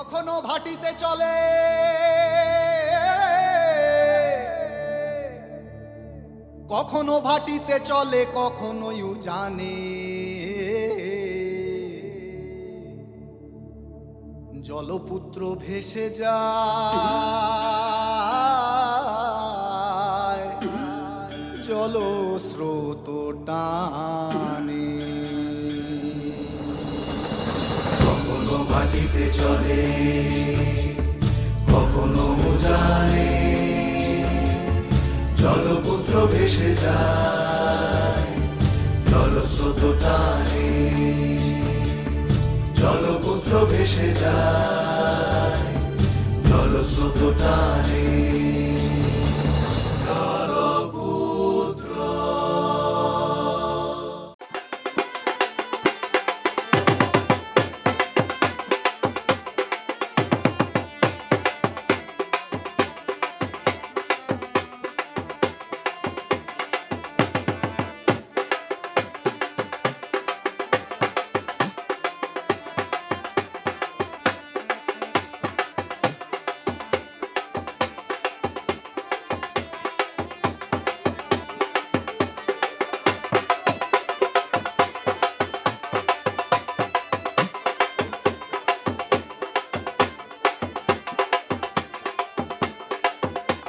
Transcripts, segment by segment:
কখনো ভাটিতে চলে, কখনো ভাটিতে চলে, কখনো জানে জলপুত্র ভেসে যায় জলস্রোত টানে। কখনো ভাটিতে চলে, কখনো জানে জলপুত্র ভেসে যায় জলস্রোত টানে, জলপুত্র ভেসে যায় জলস্রোত টানে।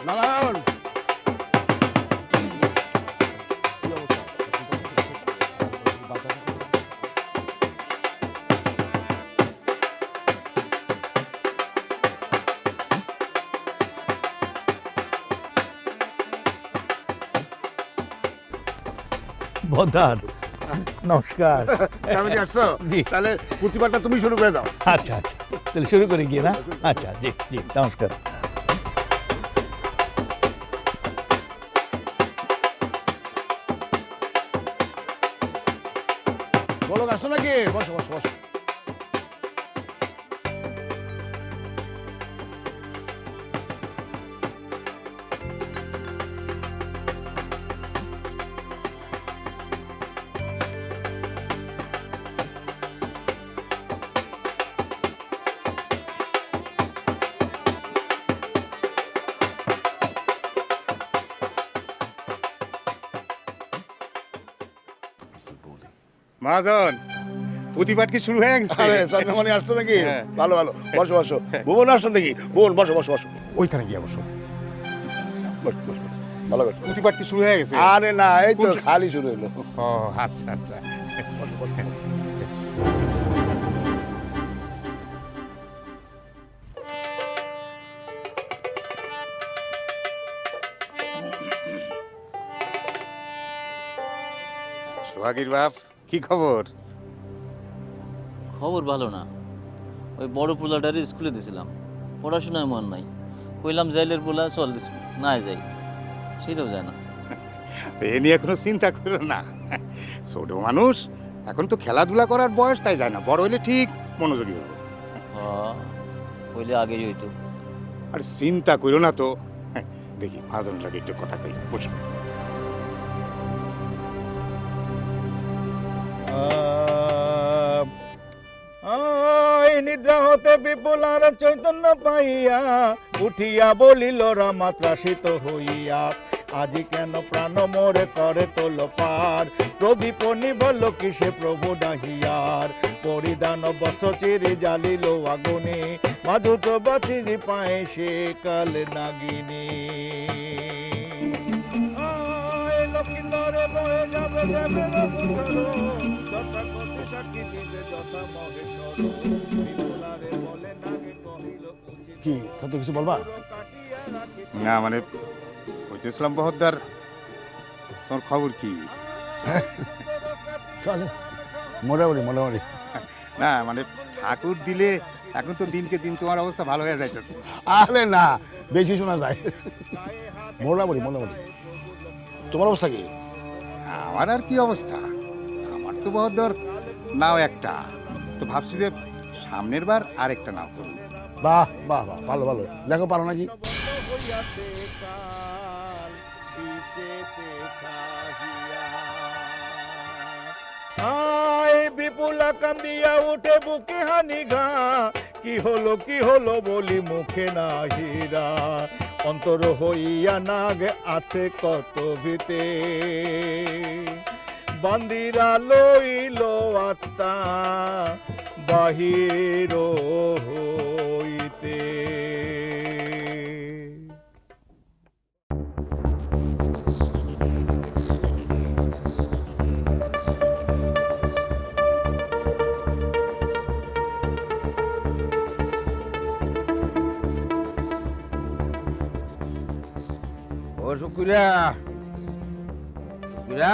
নারায়ণ, বদান নমস্কার। কেমন আসছো? জি। তাহলে প্রতিবারটা তুমি শুরু করে দাও। আচ্ছা আচ্ছা, তাহলে শুরু করে গিয়ে না। আচ্ছা, জি জি, নমস্কার। বলো, আসছো নাকি? বসো বসো বসো। মহাজন, প্রতিবাদ কি শুরু হয়ে গেছে? আরে চন্দ্রমণি আসছো নাকি? হ্যাঁ। ভালো ভালো, বসো বসো। ভুবন আসছো নাকি? ভুবন বসো বসো বসো। ওইখানে গিয়ে বসো। বসো, বসো। ভালো করে। প্রতিবাদ কি শুরু হয়ে গেছে? আরে না, এই তো খালি শুরু হলো। ও আচ্ছা আচ্ছা। বসো, বসো। সোহাগীর বাপ, কি খবর? খবর ভালো না। ওই বড় পোলাটারে স্কুলে দিয়েছিলাম, পড়াশোনায় মন নাই। কইলাম জাইলের পোলা চল না যাই, সেটাও যায় না। এ নিয়ে কোনো চিন্তা করো না। ছোট মানুষ, এখন তো খেলাধুলা করার বয়স, তাই যায় না। বড় হইলে ঠিক মনোযোগী হবে। কইলে আগেই হইতো। আর চিন্তা করো না তো। দেখি মহাজন লাগে একটু কথা কই, বসো। নিদ্রা হতে বিপুলার চৈতন্য পাইয়া উঠিয়া বলিল রামাত্রাসিত হইয়া, আজি কেন প্রাণ মোরে করে তোল পার, প্রদীপ নিভল কিসে প্রভু ডাহিয়ার, পরিধান বস্ত্র চিরি জ্বালিল আগুনে, মাধুত বাচিরি পায়ে সে কাল নাগিনী। লক্ষ্মীন্দরে বয়ে যাবে যাবে তথাগত সাক্ষী দিবে যথা মহেশ্বর, বিপুলারে বলে নাগে কহিল কি সত্য কিছু বলবা? না মানে বলতেছিলাম বহদ্দার, তোমার খবর কি? চলে মোটামুটি মোটামুটি। না মানে ঠাকুর দিলে এখন তো দিনকে দিন তোমার অবস্থা ভালো হয়ে যাইতেছে। আরে না, বেশি শোনা যায়। মোটামুটি মোটামুটি। তোমার অবস্থা কি? আমার আর কি অবস্থা, আমার তো বহদ্দর নাও একটা, তো ভাবছি যে সামনের বার আরেকটা নাও করুন। বাহ বাহ বাহ, ভালো ভালো। দেখো পারো নাকি? বিপুলা কান্দিয়া উঠে বুকে হানি ঘা, কি হলো বলি মুখে না হীরা, অন্তর হইয়া নাগ আছে কত ভিতে, বান্দিরা লইল আত্মা বাহির হইতে। ও শুকুরা, শুকুরা,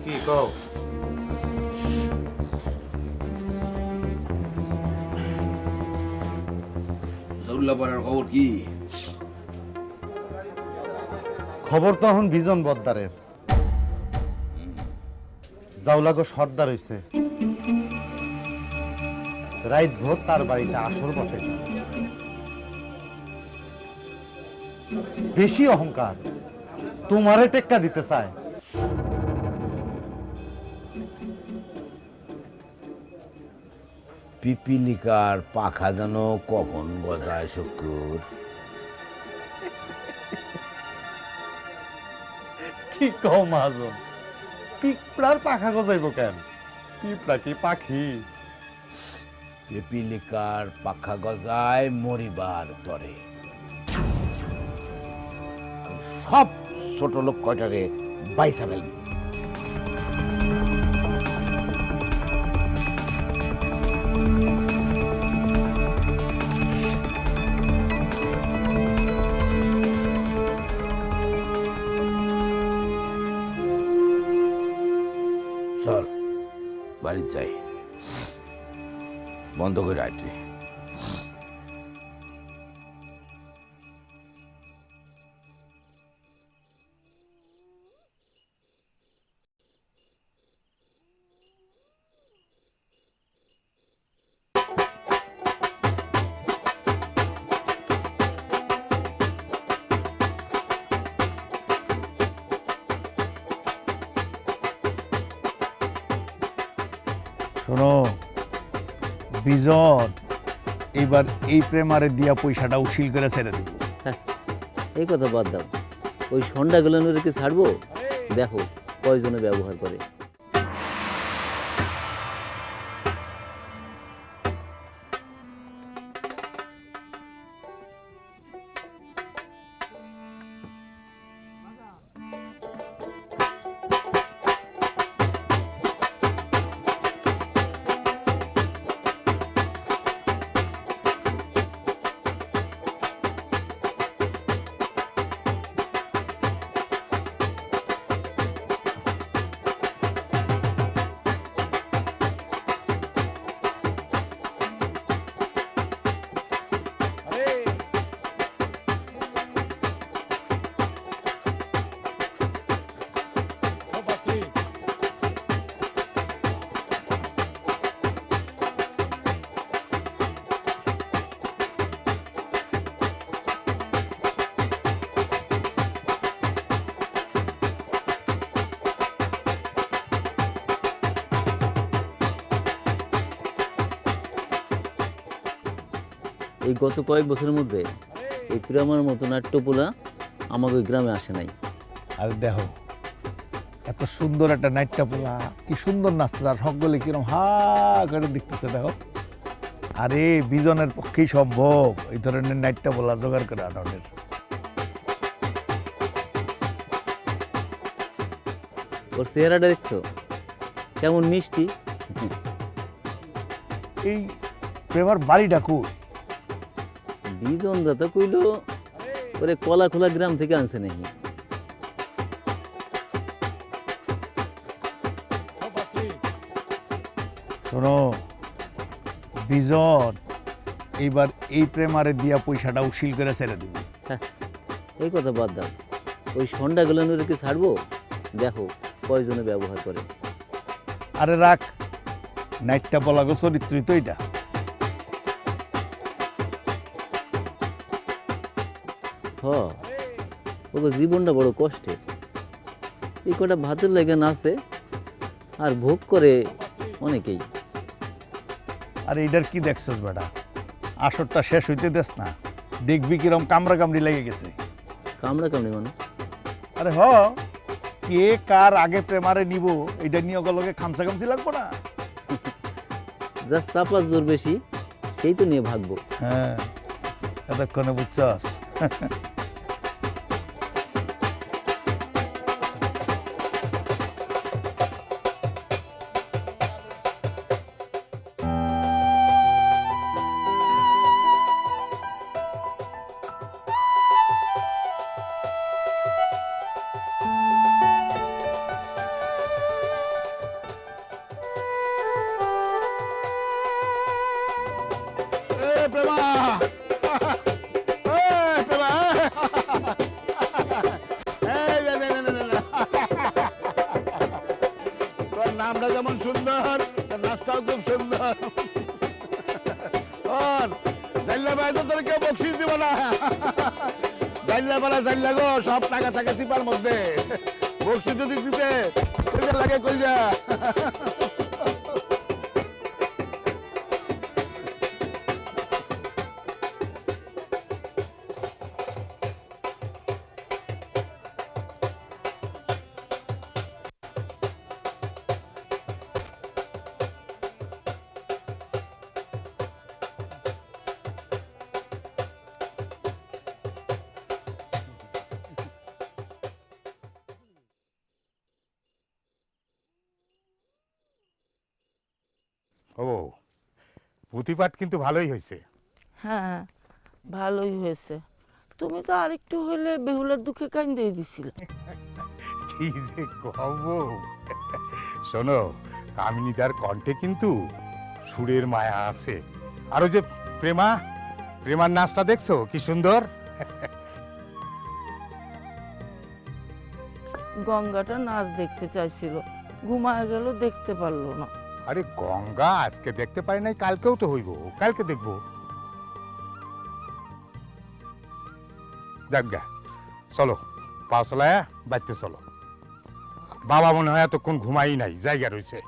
কি কও? জৌল্লাপাড়ার খবর কি? খবর তো এখন বিজন বদ্দারের। জাউলাগো সর্দার হইছে, রাইত ভোর তার বাড়িতে আসর বসে দিছে। বেশি অহংকার, তোমারে টেক্কা দিতে চায়। পিপিলিকার পাখা যেন কখন গজায় শুকুর। কি কও মাজন, পিঁপড়ার পাখা গজাইব কেন? পিঁপড়া কি পাখি? পিপিলিকার পাখা গজায় মরিবার তরে। সব ছোট লোক কয়টারে বাইসা ফেলবে। চল বাড়ি যাই, বন্ধ করে আয় তুই। শোনো বিজন, এইবার এই প্রেমারে দিয়া পয়সাটা উশিল করে ছেড়ে দিব। এই কথা বাদ দাও, ওই সন্ধ্যাগুলো কি ছাড়বো? দেখো কয়জনে ব্যবহার করে। এই গত কয়েক বছরের মধ্যে এই প্রেমার মতো নাট্যপোলা আমাদের গ্রামে আসে নাই। আর দেখো এত সুন্দর একটা নাট্য পোলা, কি সুন্দর নাচতে, আর সকলে কিরম হা করে দেখতেছে। দেখো, আরে বিজনের পক্ষেই সম্ভব এই ধরনের নাট্য পোলা জোগাড় করে আনানোর। ওর চেহারাটা দেখছো কেমন মিষ্টি। এই প্রেমার বাড়িটা কই? বিজন দাতা কইলো ওরে কলা খোলা গ্রাম থেকে আনছে নাকি। শোনো বিজন, এইবার এই প্রেমারে দিয়া পয়সাটা উশিল করে ছেড়ে দিব। এই কথা বাদ দাও, ওই সন্ধ্যাগুলো কি ছাড়বো? দেখো কয়জনে ব্যবহার করে। আরে রাখ, নাইটটা বলাগো চরিত্রই তো এটা। ওগো জীবনটা বড় কষ্টের। এই কটা ভাতের লেগে নাচে আর ভোগ করে অনেকেই। আর এইটার কি দেখছস বেটা, আসরটা শেষ হইতে দেস না, দেখবি কিরম কামড়া কামড়ি লেগে গেছে। কামড়া কামড়ি মানে? আরে কে কার আগে প্রেমারে নিব এটা নিয়ে ওগুলোকে খামচা খামচি লাগবো না। যার চাপলার জোর বেশি সেই তো নিয়ে ভাগবো। হ্যাঁ, এতক্ষণে বুঝছস। তোর নামটা যেমন সুন্দর, তোর নাচটাও খুব সুন্দর। জানলা ভাই তো তোর কেউ বকশিস দিব না। জানলা বেলা জানলা গো, সব টাকা থাকে সিপার মধ্যে। বকশিস যদি দিতে লাগে কই যা। ও, পুঁথিপাঠ কিন্তু ভালোই হয়েছে। হ্যাঁ, ভালোই হয়েছে। তুমি তো আরেকটু হলে বেহুলার দুঃখে কান্দে দিছিলে। কি যে কব, শোনো, কামিনীদার কণ্ঠে কিন্তু সুরের মায়া আছে। আর ওই যে প্রেমার নাচটা দেখছো কি সুন্দর। গঙ্গাটা নাচ দেখতে চাইছিল, ঘুমায় গেল, দেখতে পারলো না। আরে গঙ্গা আজকে দেখতে পারি নাই, কালকেও তো হইব, কালকে দেখবো। যাক গা, চলো পাওসলায় বাড়তে চলো। বাবা মনে হয় এতক্ষণ ঘুমাই নাই, জায়গা রয়েছে।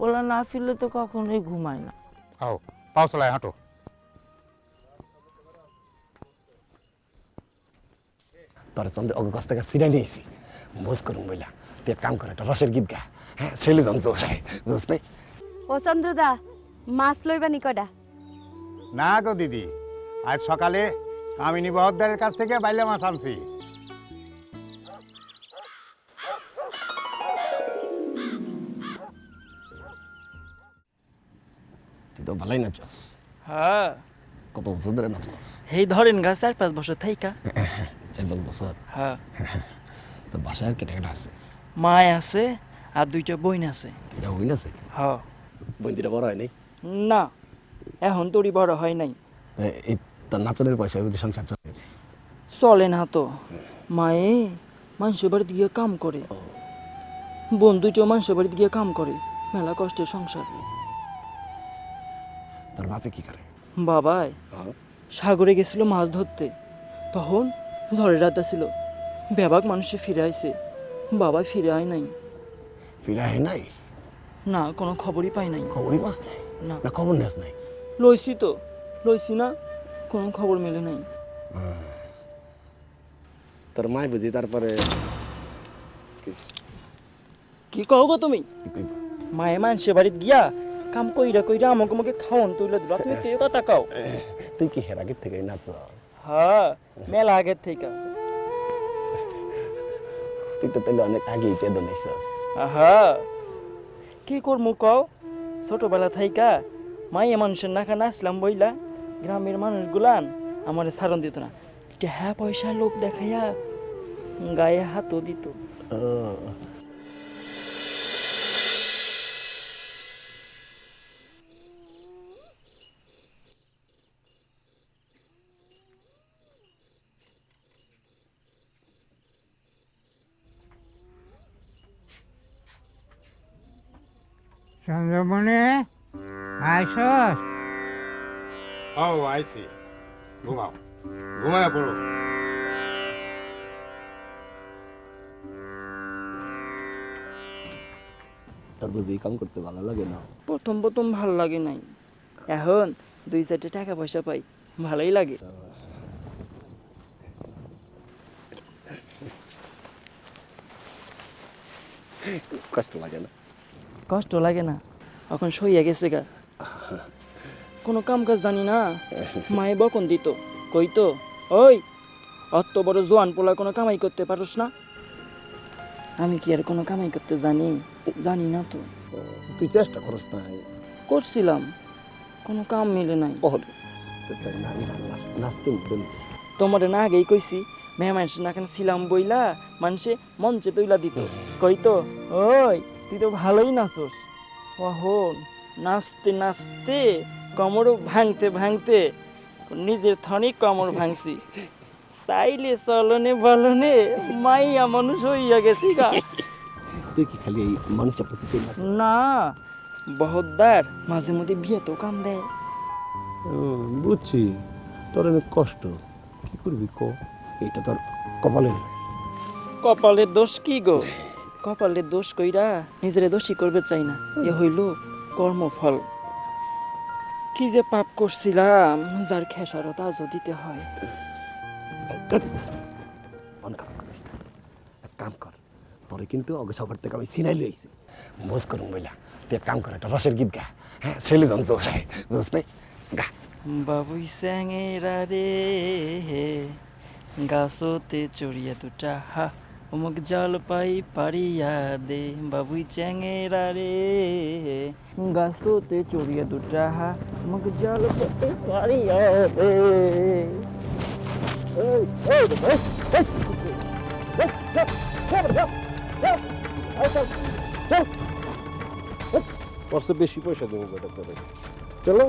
ওলা না ফিরলে তো কখনোই ঘুমায় না। আও পাওসলায় হাঁটো। তোর চন্দ্র অগ কাছ থেকে সিরাই নিয়েছি, ভোজ করুন বইলা। তুই এক কাম করে একটা রসের গীত গা। হ্যাঁ, ছেলে যান চোষায়, বুঝ নাই? ও চন্দ্রদা, মাছ লইবা নি কটা? না গো দিদি, আজ সকালে কামিনী বহদ্দারের কাছ থেকে বাইলে মাছ আনছি। তুই তো ভালোই নাচস। হ্যাঁ, কত বছর ধরে নাচস? এই ধরেন গা 4-5 বছর থাইকা। 4-5 বছর? হ্যাঁ। তোর বাসায় আর কেটে আছে? মায় আছে আর 2টা বোন আছে। এটা হইন আছে? হ্যাঁ। বোন দুটা বড় হয় নাই? না, এখন তোরই বড় হয় নাই। এই তোর নাচনের পয়সা যদি সংসার চলে? চলে না তো, মায়ে মানুষের বাড়িতে গিয়ে কাম করে, বোন 2টা মানুষের বাড়িতে গিয়ে কাম করে, মেলা কষ্টের সংসার। তোর বাপে কি করে? বাবাই সাগরে গেছিল মাছ ধরতে, তখন ঝড়ের রাত ছিল, বেবাক মানুষে ফিরে আইছে, বাবা ফিরে আয় নাই। ফিরে আয় নাই? না, কোনো খবরই পাই নাই। খবরই পাস নাই? না। না, খবর নেস নাই? লইছি না, কোনো খবর মেলে নাই। তোর মাই বুঝি তারপরে কি কও গো তুমি? মায়ে মানুষের বাড়িতে গিয়া কাম কইরা কইরা আমাকে আমাকে খাওন তুইলে দিবা, তুমি কে কথা কাও? তুই কি হের আগের থেকে নাচ? হ্যাঁ, মেলা আগের থেকে। তুই তো তাহলে অনেক আগেই তেদ নাইছস। হ্যাঁ, কি করমু কও, ছোটবেলা থাইকা মাইয়া মানুষের নাকা নাচলাম বইলা গ্রামের মানুষগুলান আমার সারণ দিত না, টাকা পয়সা লোক দেখাইয়া গায়ে হাতও দিত। চন্দ্রমণি, আইসস? ও আইছি, ঘুমাও, ঘুমায় পড়ো। তোর বুঝি কাম করতে ভালো লাগে না? প্রথম প্রথম ভালো লাগে নাই, এখন 2-4 টাকা পয়সা পাই, ভালোই লাগে। কষ্ট লাগে না? কষ্ট লাগে না, এখন সইয়া গেছে গা। কোনো কাম কাজ জানি না, মায়ে বকন দিত, কইতো ওই অত বড় জোয়ান পোলা কোনো কামাই করতে পারোস না। আমি কি আর কোনো কামাই করতে জানি? জানি না তো। তুই চেষ্টা করিস না? করছিলাম, কোনো কাম মিলে নাই। নাচ কিন্তু তোমার না আগেই কইছি, মেয়ে মানুষ না কেন ছিলাম বইলা মানুষে মঞ্চে তৈলা দিত, কইতো ওই তুই তো ভালোই নাচোস। ওহন নাচতে নাচতে কমর ভাঙতে ভাঙতে নিজের থনি কমর ভাঙছি, তাইলে চলনে বলনে মাইয়া মানুষ হইয়া গেছি গা। তুই কি খালি এই মানুষটা প্রতি না, বহদ্দার মাঝে মধ্যে বিয়ে তো কাম দেয়। বুঝছি, তোর অনেক কষ্ট, কি করবি ক? এটা তোর কপালের। কপালের দোষ কি গো? কপালের দোষ কইরা নিজেরে দোষী করবে চাই না, এ হইল কর্মফল। কি যে পাপ করছিলাম, যার খেসারত আজও দিতে হয়। কাম কর, পরে কিন্তু অগে সবার থেকে আমি সিনাই লইছি, বোঝ করুন বইলা। তুই এক কাম কর, একটা রসের গীত গা। হ্যাঁ, ছেলে জন চোষায়, বুঝছ নাই? গা। বাবুই স্যাঙেরা রে গাছতে চড়িয়া দুটা হা, অমুক জল পাই পারিয়া দে। বাবুই চ্যাঙেরা রে গাছতে চড়িয়া দুটা হা, অমুক জল পাই পারিয়া দে। বেশি পয়সা দেবো বেটা তোরে, চলো।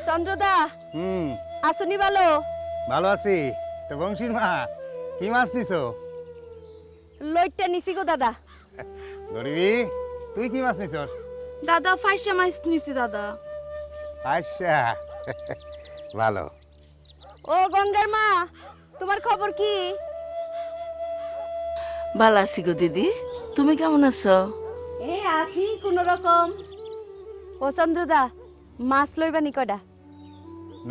চন্দ্রদা, আসনি ভালো? ভালো আছি। তো বংশীর মা, কি মাছ নিছো? লইটটা নিছি গো দাদা। গরিবি, তুই কি মাছ নিছস? দাদা ফাইসা মাছ নিছি দাদা। আচ্ছা, ভালো। ও গঙ্গার মা, তোমার খবর কি? ভালো আছি গো দিদি, তুমি কেমন আছো? এ আছি কোন রকম। ও চন্দ্রদা, মাছ লইবা নি কডা?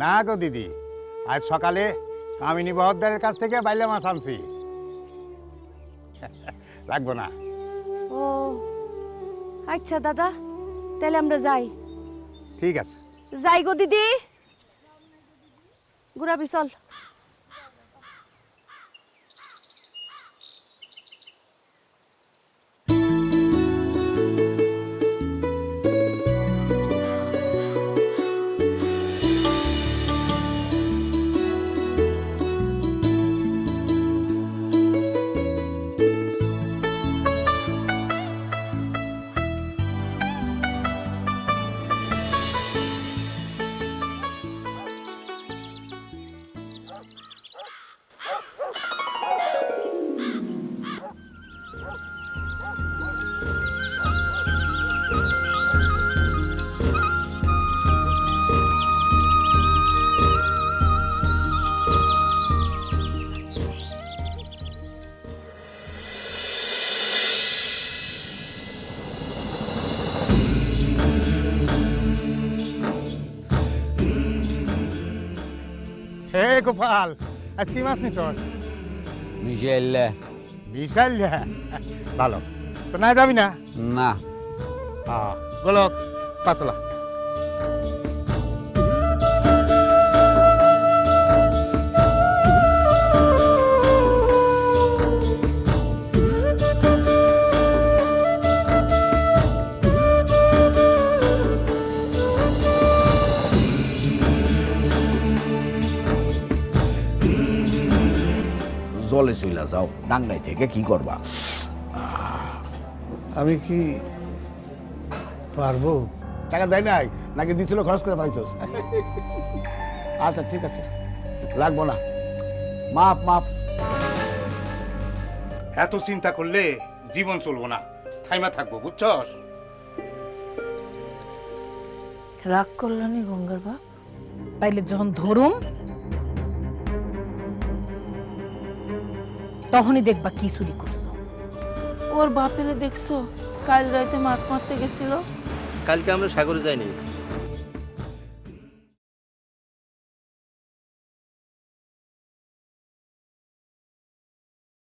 না গো দিদি, আজ সকালে কামিনী বহদ্দারের কাছ থেকে বাইলে মাছ আনছি। লাগবো না। ও আচ্ছা দাদা, তাহলে আমরা যাই। ঠিক আছে, যাই গো দিদি। ঘুরাবি চল। হে গোপাল, আজ কি মাছ নিছস? মিশেল বিশাল। ভালো তো, না যাবি না? না, গোলক পাতলা। জলে চইলা যাও, ডাংনাই থেকে কি করবা? আমি কি পারবো? টাকা দেয় নাই নাকি দিছিল খরচ করে পাইছস? আচ্ছা ঠিক আছে, লাগবো না, মাপ মাপ। এত চিন্তা করলে জীবন চলবো না, থাইমা থাকবো, বুঝছস? রাগ করলানি গঙ্গার বাপ? তাইলে যখন ধরুম তখনই দেখবা কি চুরি করছো। ওর বাপেরে দেখছো কাল রাইতে মাছ মারতে গেছিল? কালকে আমরা সাগরে যাইনি,